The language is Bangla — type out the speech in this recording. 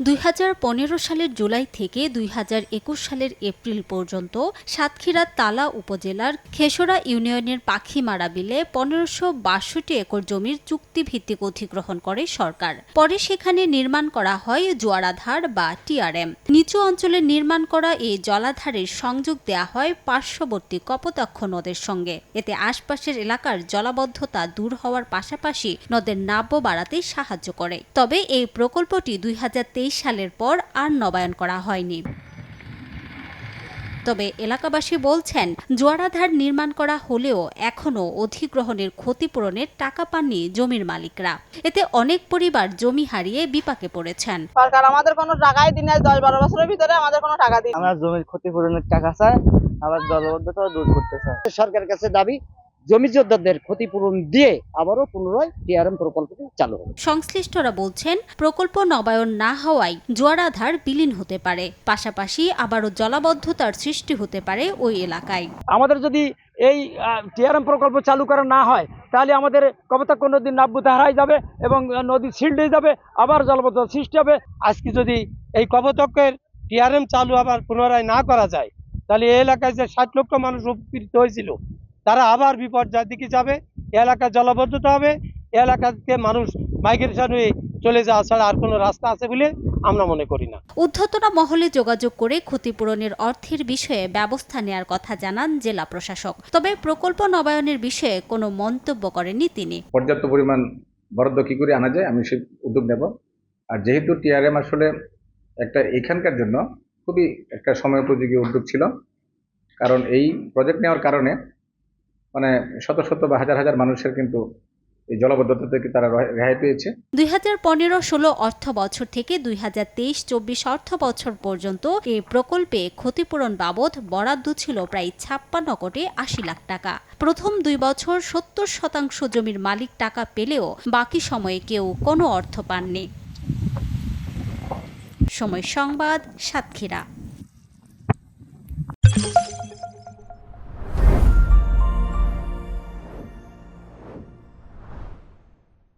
2015 সালের জুলাই থেকে 2021 সালের এপ্রিল পর্যন্ত সাতক্ষীরা তালা উপজেলার খেসরা ইউনিয়নের পাখিমারা বিলে 1562 একর জমির চুক্তিভিত্তিক অধিগ্রহণ করে সরকার। পরে সেখানে নির্মাণ করা হয় জোয়ারাধার বা টিআরএম। নিচু অঞ্চলে নির্মাণ করা এই জলাধারের সংযোগ দেয়া হয় পার্শ্ববর্তী কপোতাক্ষ নদের সঙ্গে। এতে আশপাশের এলাকার জলাবদ্ধতা দূর হওয়ার পাশাপাশি নদের নাব্য বাড়াতে সাহায্য করে। তবে এই প্রকল্পটি 2023 সালের পর আর নবায়ন করা হয়নি। তবে এলাকাবাসী বলছেন, জোয়ারাধার নির্মাণ করা হলেও এখনও অধিগ্রহণের ক্ষতিপূরণের টাকা পাননি জমির মালিকরা। এতে অনেক পরিবার জমি হারিয়ে বিপাকে পড়েছেন। সরকার আমাদের কোনো টাকাই দিন নাই, 10-12 বছরের ভিতরে আমাদের কোনো টাকা দিন। আমরা জমির ক্ষতিপূরণের টাকা চাই, আবার জলবদ্ধতা দূর করতে চাই। সরকারের কাছে দাবি জমি যোদ্ধাদের ক্ষতিপূরণ দিয়ে আবারও পুনরায় টিআরএম প্রকল্পটি চালু হবে। সংশ্লিষ্টরা বলছেন, প্রকল্প নবায়ন না হওয়ায় জোয়ারাধার বিলীন হতে পারে, পাশাপাশি আবারও জলাবদ্ধতার সৃষ্টি হতে পারে ওই এলাকায়। আমাদের যদি এই টিআরএম প্রকল্প চালু করা না হয়, তাহলে আমাদের কপোতাক্ষ নদীর নাব্যতা হারাই যাবে এবং নদী সিল্ড হয়ে যাবে, আবার জলাবদ্ধতা সৃষ্টি হবে। আজকে যদি এই কপোতাক্ষের টিআরএম চালু আবার পুনরায় না করা যায়, তাহলে এই এলাকায় যে 60 লক্ষ মানুষ উপকৃত হয়েছিল তারা আবার বিপর্যয়ের দিকে যাবে। এলাকা জলাবদ্ধতা হবে, এলাকাতে মানুষ মাইগ্রেশন হয়ে চলে যাওয়া ছাড়া আর কোনো রাস্তা আছে বলে আমরা মনে করি না। ঊর্ধ্বতন মহলে যোগাযোগ করে ক্ষতিপূরণের অর্থের বিষয়ে ব্যবস্থা নেওয়ার কথা জানান জেলা প্রশাসক। তবে প্রকল্প নবায়নের বিষয়ে কোনো মন্তব্য করেননি তিনি। পর্যাপ্ত পরিমাণ বরাদ্দ কি করে আনা যায় আমি সেই উদ্যোগ নেব। আর যেহেতু টিআরএম আসলে একটা এখানকার জন্য খুবই একটা সময়োপযোগী উদ্যোগ ছিল, কারণ এই প্রজেক্ট নেওয়ার কারণে মানে শত শত বা হাজার হাজার মানুষের কিন্তু এই জলাবদ্ধতা থেকে তারা রেহাই পেয়েছে। 2015-16 অর্থ বছর থেকে 2023-24 অর্থ বছর পর্যন্ত এই প্রকল্পে ক্ষতিপূরণ বাবদ বরাদ্দ ছিল প্রায় 56 কোটি 80 লাখ টাকা। প্রথম 2 বছর 70% জমির মালিক টাকা পেলেও বাকি সময়ে কেউ কোনো অর্থ পাননি। সময় সংবাদ, সাতক্ষীরা।